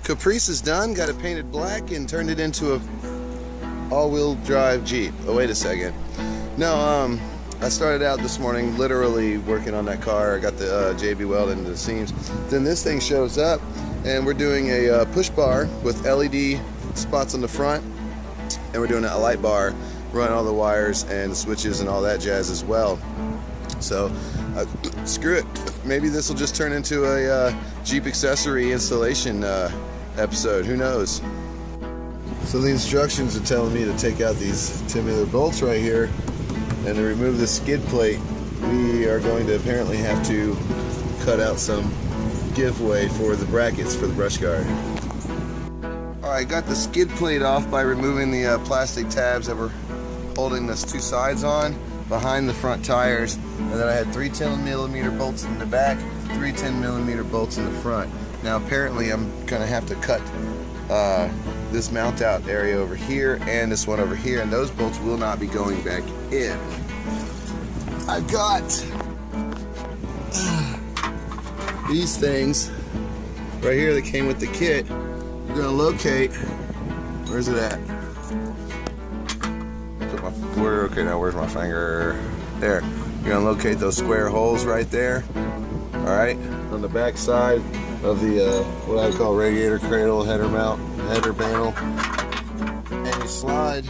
the Caprice is done. Got it painted black and turned it into a all-wheel drive Jeep. Oh, wait a second. No, I started out this morning literally working on that car. I got the JB weld into the seams. Then this thing shows up, and we're doing a push bar with LED spots on the front, and we're doing a light bar, running all the wires and switches and all that jazz as well. So screw it. Maybe this will just turn into a Jeep accessory installation episode. Who knows? So the instructions are telling me to take out these tubular bolts right here and to remove the skid plate. We are going to apparently have to cut out some giveaway for the brackets for the brush guard. Alright, got the skid plate off by removing the plastic tabs that were holding this two sides on behind the front tires, and then I had 3 10mm bolts in the back, 3 10mm bolts in the front. Now apparently I'm gonna have to cut this mount out area over here and this one over here, and those bolts will not be going back in. I've got these things right here that came with the kit. You're gonna locate, where's it at? Okay, now where's my finger? There. You're gonna locate those square holes right there. Alright, on the back side of the what I call radiator cradle header mount, header panel. And you slide.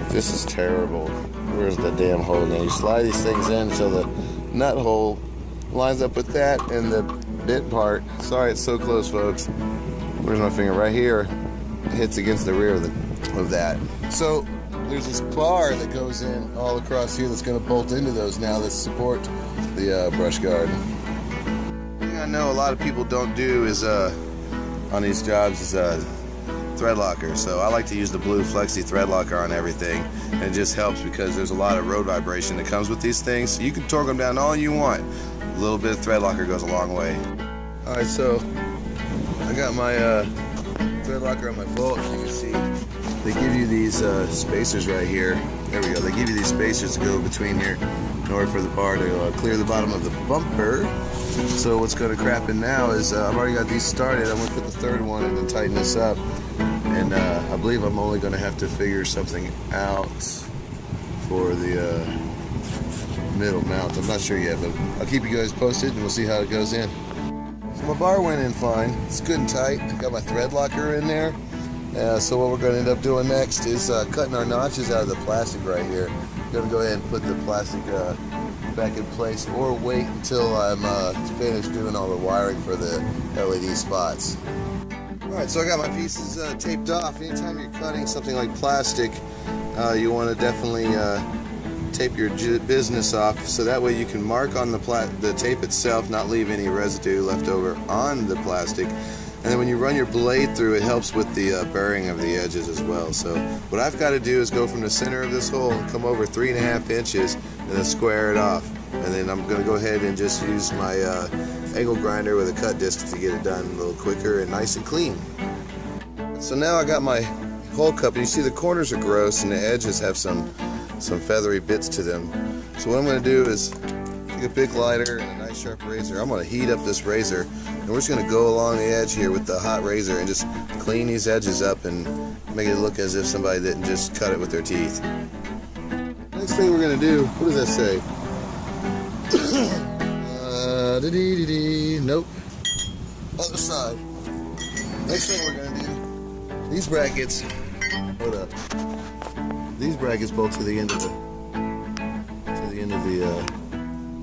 This is terrible. Where's the damn hole now? You slide these things in so the nut hole lines up with that, and the bit part. Sorry, it's so close, folks. Where's my finger? Right here. It hits against the rear of that. So there's this bar that goes in all across here that's going to bolt into those now that support the brush guard. The thing I know a lot of people don't do is on these jobs is thread locker. So I like to use the blue Flexi thread locker on everything, and it just helps because there's a lot of road vibration that comes with these things. You can torque them down all you want. A little bit of thread locker goes a long way. Alright, so I got my thread locker on my bolt. You can see they give you these spacers right here. There we go. They give you these spacers to go between here in order for the bar to clear the bottom of the bumper. So what's going to crap in now is I've already got these started. I'm going to put the third one in and tighten this up. And I believe I'm only going to have to figure something out for the middle mount. I'm not sure yet, but I'll keep you guys posted and we'll see how it goes in. So my bar went in fine. It's good and tight. Got my thread locker in there. So what we're going to end up doing next is cutting our notches out of the plastic right here. I'm going to go ahead and put the plastic back in place, or wait until I'm finished doing all the wiring for the LED spots. Alright, so I got my pieces taped off. Anytime you're cutting something like plastic, you want to definitely tape your business off, so that way you can mark on the tape itself, not leave any residue left over on the plastic. And then when you run your blade through, it helps with the burring of the edges as well. So what I've got to do is go from the center of this hole and come over 3.5 inches and then square it off. And then I'm going to go ahead and just use my angle grinder with a cut disc to get it done a little quicker and nice and clean. So now I got my hole cup, and you see the corners are gross and the edges have some feathery bits to them. So what I'm going to do is take a big lighter and a nice sharp razor. I'm going to heat up this razor, and we're just going to go along the edge here with the hot razor and just clean these edges up and make it look as if somebody didn't just cut it with their teeth. Next thing we're going to do, what does that say? Nope. Other side. Next thing we're going to do, these brackets, hold up. These brackets bolt to the end of the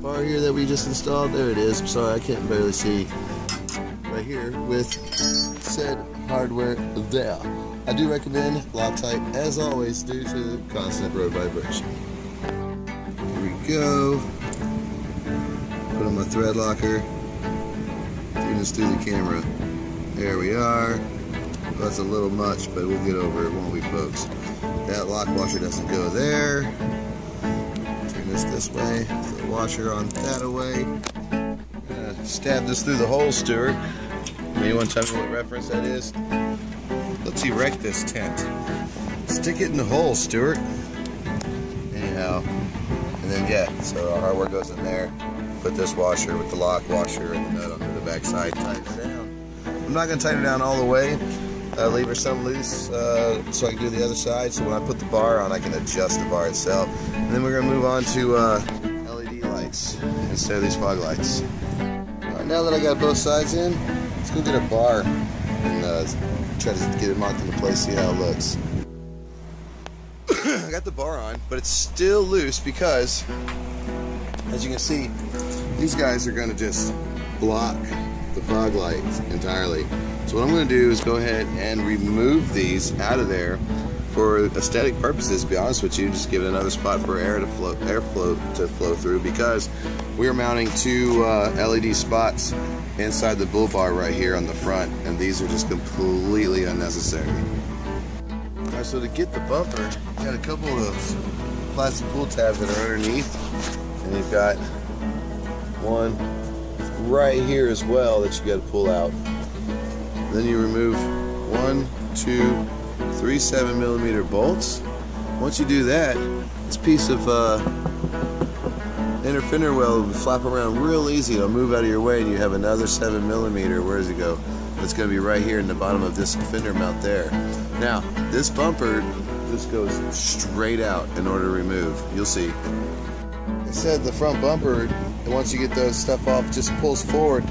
bar here that we just installed. There it is. I'm sorry, I can't barely see. Right here with said hardware there. I do recommend Loctite as always due to the constant road vibration. Here we go. Put on my thread locker. Doing this through the camera. There we are. Well, that's a little much, but we'll get over it, won't we, folks? That lock washer doesn't go there. Turn this way. Put the washer on that away. I'm gonna stab this through the hole, Stuart. Anyone tell me what reference that is? Let's erect this tent. Stick it in the hole, Stuart. Anyhow, and then yeah, so our hardware goes in there. Put this washer with the lock washer and the nut on the back side, tighten it down. I'm not going to tighten her down all the way. Leave her some loose so I can do the other side. So when I put the bar on, I can adjust the bar itself. And then we're going to move on to LED lights instead of these fog lights. Alright, now that I got both sides in, let's go get a bar and try to get it mocked into place, see how it looks. I got the bar on, but it's still loose because, as you can see, these guys are going to just block the fog lights entirely. So what I'm going to do is go ahead and remove these out of there for aesthetic purposes. To be honest with you, just give it another spot for airflow to flow through, because we are mounting two LED spots inside the bull bar right here on the front, and these are just completely unnecessary. Alright, so to get the bumper, you got a couple of plastic pull tabs that are underneath, and you've got one right here as well that you got to pull out. Then you remove 1, 2, 3 7mm bolts. Once you do that, this piece of inner fender well will flap around real easy. It'll move out of your way, and you have another 7mm. Where does it go? That's going to be right here in the bottom of this fender mount there. Now, this bumper just goes straight out in order to remove. You'll see. I said the front bumper, once you get those stuff off, just pulls forward.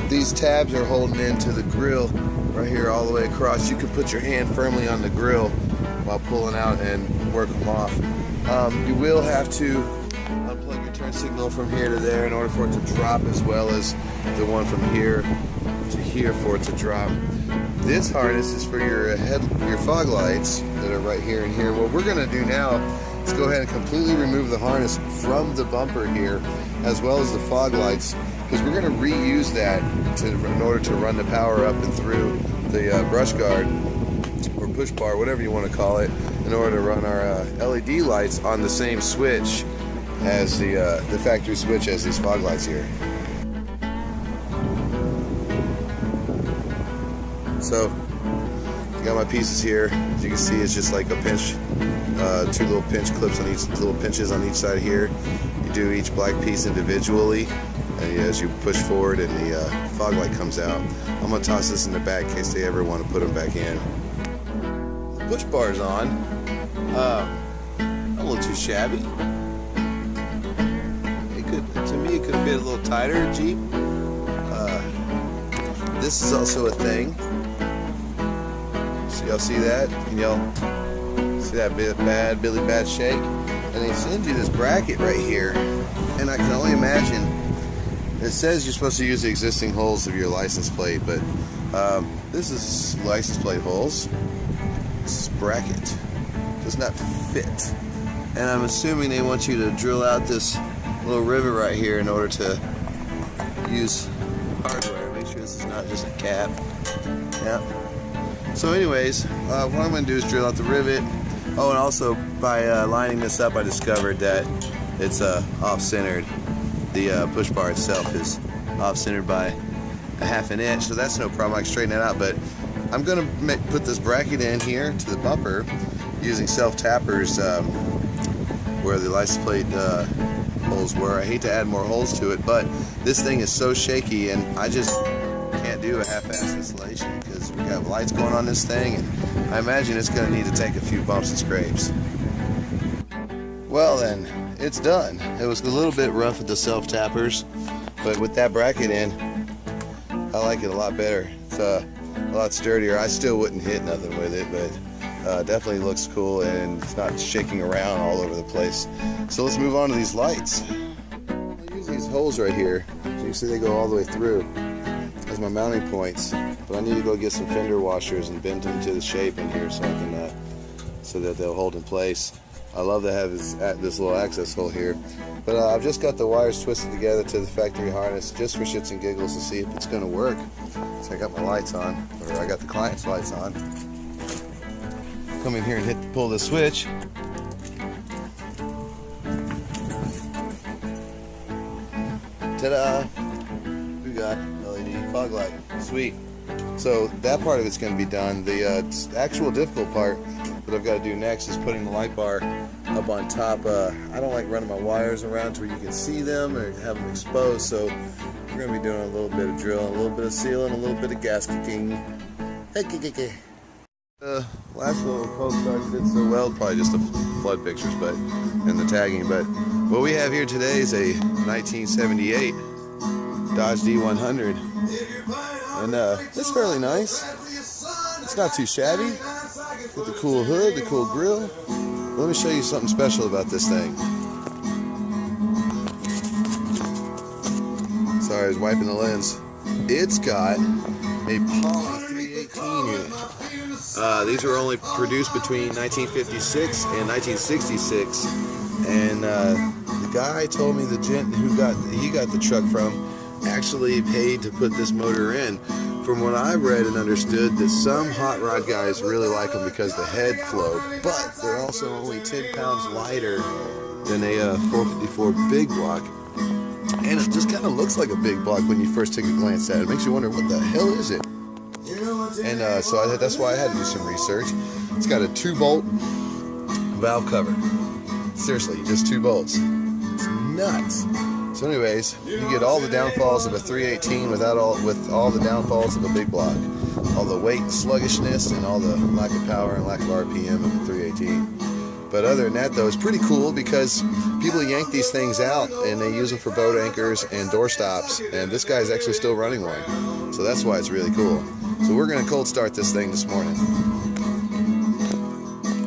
These tabs are holding into the grill right here all the way across. You can put your hand firmly on the grill while pulling out and work them off. You will have to unplug your turn signal from here to there in order for it to drop, as well as the one from here to here for it to drop. This harness is for your fog lights that are right here and here. What we're going to do now is go ahead and completely remove the harness from the bumper here, as well as the fog lights, because we're going to reuse that in order to run the power up and through the brush guard or push bar, whatever you want to call it, in order to run our LED lights on the same switch as the factory switch as these fog lights here. So, I got my pieces here. As you can see, it's just like a pinch, two little pinch clips on each, little pinches on each side here. You do each black piece individually, and as you push forward and the fog light comes out. I'm going to toss this in the back in case they ever want to put them back in. The push bar's on. A little too shabby. To me, it could fit a little tighter, Jeep. This is also a thing. So y'all see that? Can y'all see that Billy Bad shake? And they send you this bracket right here, and I can only imagine. It says you're supposed to use the existing holes of your license plate, but this is license plate holes. This bracket does not fit, and I'm assuming they want you to drill out this little rivet right here in order to use hardware. Make sure this is not just a cap. Yeah. So anyways, what I'm going to do is drill out the rivet. Oh, and also by lining this up, I discovered that it's off-centered. The push bar itself is off-centered by 1/2 inch, so that's no problem. I can straighten that out. But I'm going to put this bracket in here to the bumper using self-tappers where the license plate holes were. I hate to add more holes to it, but this thing is so shaky, and I just can't do a half-ass installation because we got lights going on this thing, and I imagine it's going to need to take a few bumps and scrapes. Well then, it's done. It was a little bit rough with the self-tappers, but with that bracket in, I like it a lot better. It's a lot sturdier. I still wouldn't hit nothing with it, but definitely looks cool, and it's not shaking around all over the place. So let's move on to these lights. I use these holes right here. So you see they go all the way through as my mounting points, but I need to go get some fender washers and bend them to the shape in here so I can so that they'll hold in place. I love to have this little access hole here, but I've just got the wires twisted together to the factory harness just for shits and giggles to see if it's going to work. So I got my lights on, or I got the client's lights on. Come in here and pull the switch. Ta-da! We got LED fog light. Sweet. So that part of it's going to be done. The actual difficult part that I've got to do next is putting the light bar up on top. I don't like running my wires around to where you can see them or have them exposed, so you're We're gonna be doing a little bit of drilling, a little bit of sealing, a little bit of gas kicking. Last little cold start did so well, probably just the flood pictures, but and the tagging. But what we have here today is a 1978 Dodge D100, and it's fairly nice. It's not too shabby. With the cool hood, the cool grill. Let me show you something special about this thing. Sorry, I was wiping the lens. It's got a poly 318 unit. These were only produced between 1956 and 1966, and the guy told me, the gent who got the truck from, actually paid to put this motor in. From what I read and understood, that some hot rod guys really like them because the head flow, but they're also only 10 pounds lighter than a 454 big block. And it just kind of looks like a big block when you first take a glance at it. It makes you wonder, what the hell is it? And so that's why I had to do some research. It's got a 2-bolt valve cover. Seriously, just 2 bolts. It's nuts. So anyways, you get all the downfalls of a 318 with all the downfalls of a big block. All the weight and sluggishness and all the lack of power and lack of RPM of a 318. But other than that though, it's pretty cool because people yank these things out and they use them for boat anchors and door stops, and this guy's actually still running one. So that's why it's really cool. So we're going to cold start this thing this morning.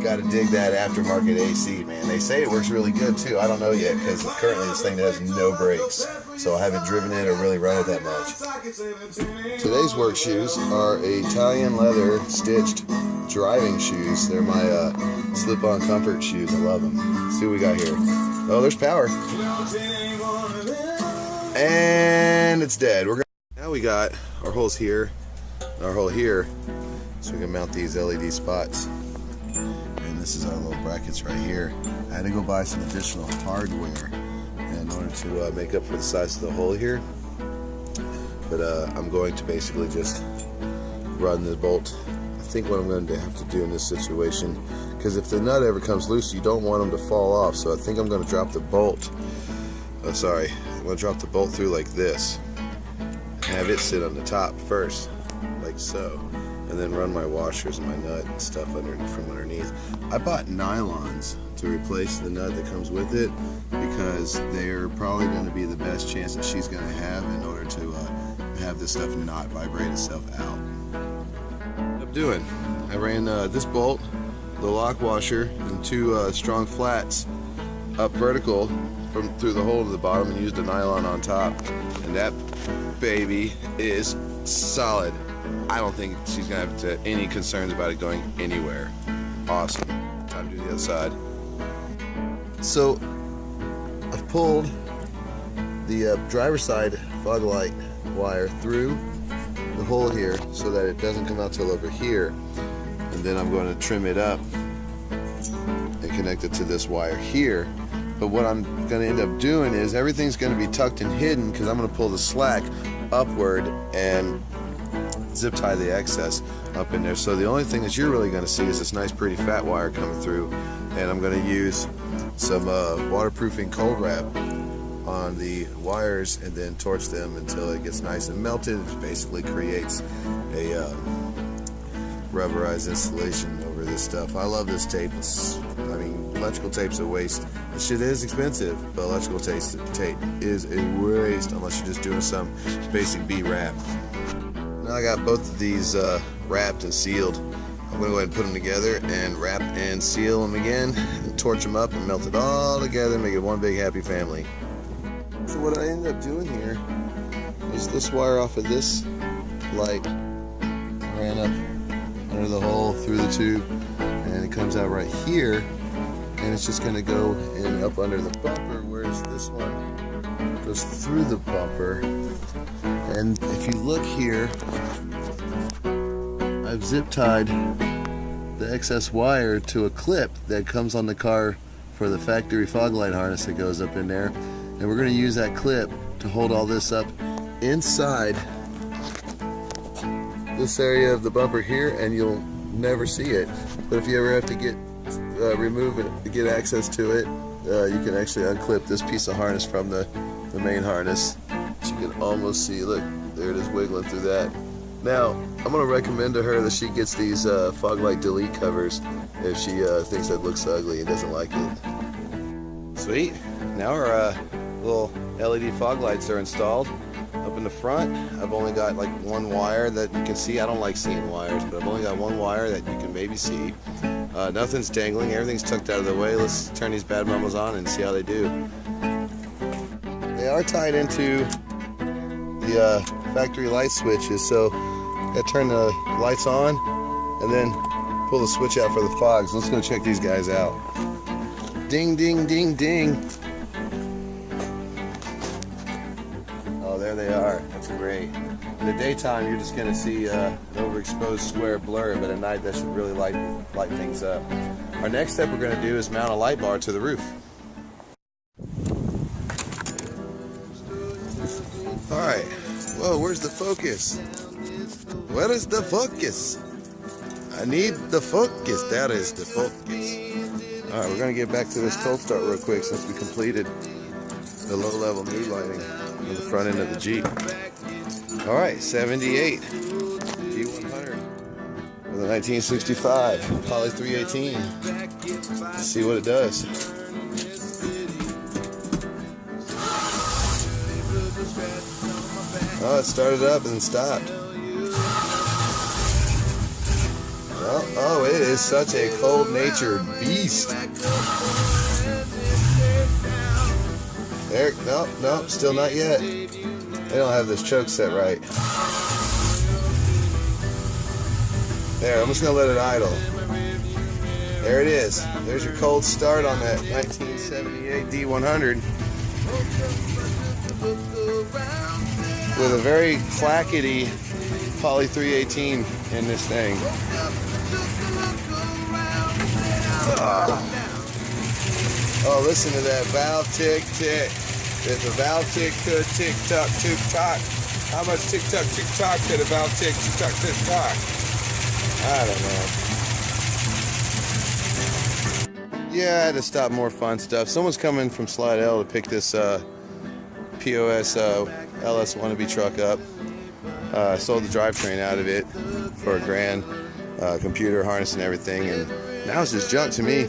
Got to dig that aftermarket AC, man. They say it works really good too. I don't know yet because currently this thing has no brakes, so I haven't driven it or really run it that much. Today's work shoes are Italian leather stitched driving shoes. They're my slip-on comfort shoes. I love them. Let's see what we got here. Oh, there's power, and it's dead. Now we got our holes here, and our hole here, so we can mount these LED spots. This is our little brackets right here. I had to go buy some additional hardware in order to make up for the size of the hole here. But I'm going to basically just run the bolt. I think what I'm going to have to do in this situation, because if the nut ever comes loose, you don't want them to fall off. So I think I'm going to drop the bolt. I'm going to drop the bolt through like this. Have it sit on the top first, like so. And then run my washers and my nut and stuff from underneath. I bought nylons to replace the nut that comes with it because they're probably going to be the best chance that she's going to have in order to have this stuff not vibrate itself out. What I'm doing, I ran this bolt, the lock washer, and 2 strong flats up vertical through the hole to the bottom, and used a nylon on top, and that baby is solid. I don't think she's gonna have any concerns about it going anywhere. Awesome. Time to do the other side. So I've pulled the driver's side fog light wire through the hole here so that it doesn't come out till over here, and then I'm going to trim it up and connect it to this wire here. But what I'm going to end up doing is everything's going to be tucked and hidden because I'm going to pull the slack upward and zip tie the excess up in there. So the only thing that you're really going to see is this nice pretty fat wire coming through, and I'm going to use some waterproofing cold wrap on the wires and then torch them until it gets nice and melted. It basically creates a rubberized installation over this stuff. I love this tape. I mean, electrical tape's a waste. This shit is expensive, but electrical tape is a waste unless you're just doing some basic B-wrap. Now I got both of these wrapped and sealed. I'm going to go ahead and put them together and wrap and seal them again, and torch them up and melt it all together and make it one big happy family. So what I ended up doing here is this wire off of this light ran up under the hole through the tube, and it comes out right here, and it's just going to go in up under the bumper, whereas this one goes through the bumper. And if you look here, I've zip tied the excess wire to a clip that comes on the car for the factory fog light harness that goes up in there, and we're going to use that clip to hold all this up inside this area of the bumper here, and you'll never see it. But if you ever have to remove it to get access to it, you can actually unclip this piece of harness from the main harness She can almost see, look, there it is wiggling through that. Now, I'm going to recommend to her that she gets these fog light delete covers if she thinks that looks ugly and doesn't like it. Sweet. Now our little LED fog lights are installed. Up in the front, I've only got like one wire that you can see. I don't like seeing wires, but I've only got one wire that you can maybe see. Nothing's dangling, everything's tucked out of the way. Let's turn these bad mamas on and see how they do. They are tied into the factory light switches, so I turn the lights on and then pull the switch out for the fogs. Let's go check these guys out. Ding, ding, ding, ding. Oh, there they are. That's great. In the daytime, you're just going to see an overexposed square blur, but at night, that should really light things up. Our next step we're going to do is mount a light bar to the roof. All right. Whoa, where's the focus? Where is the focus? I need the focus. That is the focus. All right, we're going to get back to this cold start real quick since we completed the low-level mood lighting on the front end of the Jeep. All right, 78 D100 with a 1965 Poly 318. Let's see what it does. Oh, it started up and stopped. Oh, it is such a cold-natured beast. There, nope, still not yet. They don't have this choke set right. There, I'm just gonna let it idle. There it is. There's your cold start on that 1978 D100. With a very clackety Poly 318 in this thing. Oh, listen to that valve tick tick. If the valve tick could tick tock tick tock, how much tick tock tick tock could a valve tick tick tock tick tock? I don't know. Yeah, I had to stop more fun stuff. Someone's coming from Slidell to pick this POS LS wannabe truck up. I sold the drivetrain out of it for $1,000, computer, harness, and everything, and now it's just junk to me.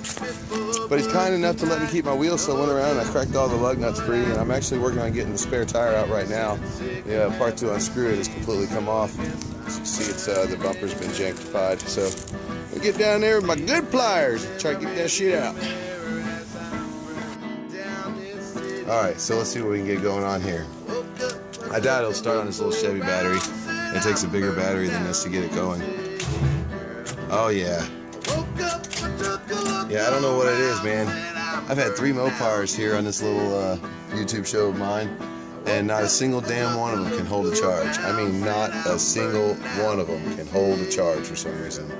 But he's kind enough to let me keep my wheels, so I went around and I cracked all the lug nuts free, and I'm actually working on getting the spare tire out right now. The part to unscrew it has completely come off. As you see, it's the bumper's been janktified, so I'll get down there with my good pliers and try to get that shit out. Alright, so let's see what we can get going on here. I doubt it'll start on this little Chevy battery. It takes a bigger battery than this to get it going. Oh yeah. Yeah, I don't know what it is, man. I've had 3 Mopars here on this little YouTube show of mine, and not a single damn one of them can hold a charge. I mean, not a single one of them can hold a charge for some reason.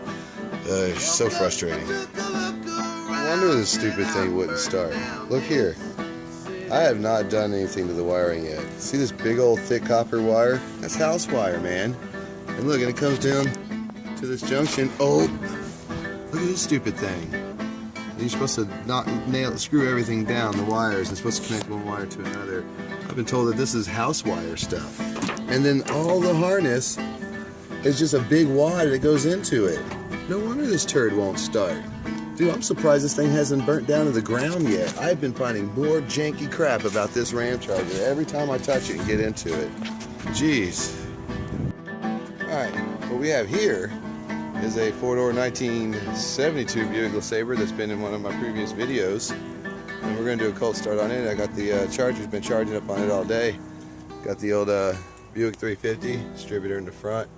It's so frustrating. I wonder this stupid thing wouldn't start. Look here. I have not done anything to the wiring yet. See this big old thick copper wire? That's house wire, man. And look, and it comes down to this junction. Oh, look at this stupid thing. You're supposed to not screw everything down, the wires. It's supposed to connect one wire to another. I've been told that this is house wire stuff. And then all the harness is just a big wire that goes into it. No wonder this turd won't start. Dude, I'm surprised this thing hasn't burnt down to the ground yet. I've been finding more janky crap about this Ram Charger every time I touch it and get into it. Jeez. Alright, what we have here is a 4-door 1972 Buick LeSabre that's been in one of my previous videos. And we're going to do a cold start on it. I got the charger's been charging up on it all day. Got the old Buick 350 distributor in the front.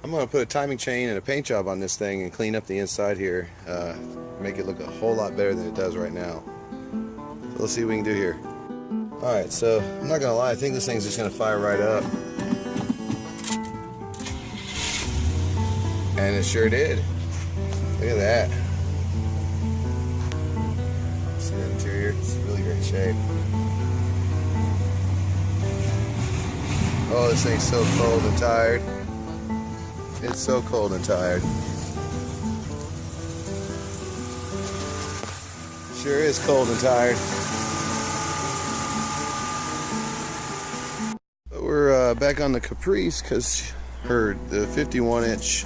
I'm going to put a timing chain and a paint job on this thing and clean up the inside here. Make it look a whole lot better than it does right now. So let's see what we can do here. Alright, so I'm not going to lie, I think this thing's just going to fire right up. And it sure did. Look at that. See the interior? It's in really great shape. Oh, this thing's so cold and tired. It's so cold and tired. Sure is cold and tired. But back on the Caprice because the 51-inch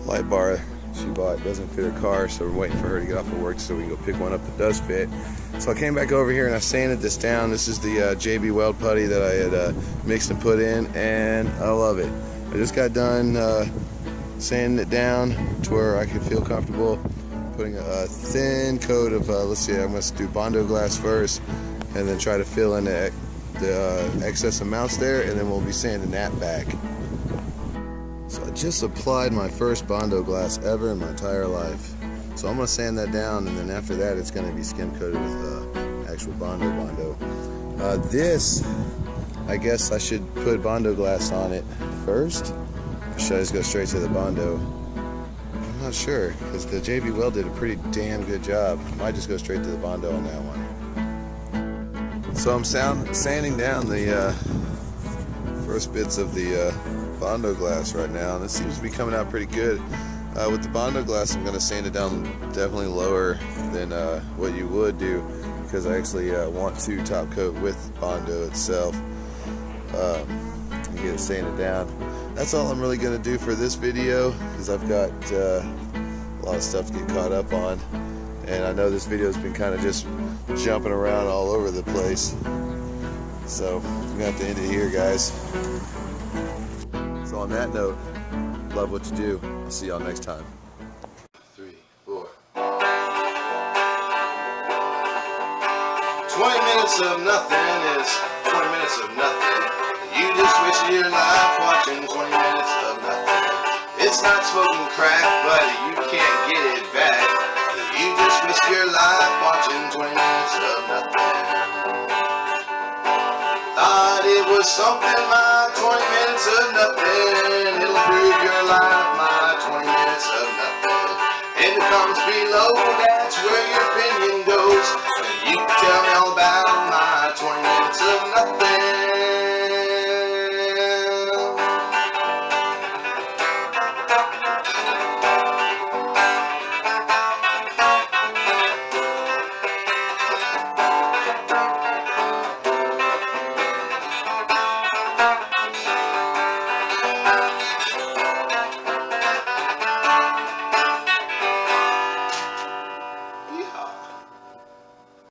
light bar she bought doesn't fit her car, so we're waiting for her to get off of work so we can go pick one up that does fit. So I came back over here and I sanded this down. This is the JB Weld putty that I had mixed and put in, and I love it. I just got done sanding it down to where I can feel comfortable putting a thin coat of, let's see, I'm going to do Bondo glass first and then try to fill in the excess amounts there, and then we'll be sanding that back. So I just applied my first Bondo glass ever in my entire life. So I'm going to sand that down, and then after that it's going to be skim coated with actual Bondo. This, I guess I should put Bondo glass on it first, or should I just go straight to the Bondo? I'm not sure, because the JB Weld did a pretty damn good job. I might just go straight to the Bondo on that one. So I'm sanding down the first bits of the Bondo glass right now, and it seems to be coming out pretty good. With the Bondo glass, I'm going to sand it down definitely lower than what you would do, because I actually want to top coat with Bondo itself and get it sanded down. That's all I'm really going to do for this video, because I've got a lot of stuff to get caught up on, and I know this video has been kind of just jumping around all over the place, so I'm going to have to end it here, guys. So on that note, love what you do. I'll see y'all next time. 3, 4. 20 minutes of nothing is 20 minutes of nothing. You just wasted your life watching 20 minutes of nothing. It's not smoking crack, but you can't get it back. You just wasted your life watching 20 minutes of nothing. Thought it was something, my 20 minutes of nothing. It'll prove your life, my 20 minutes of nothing. In the comments below,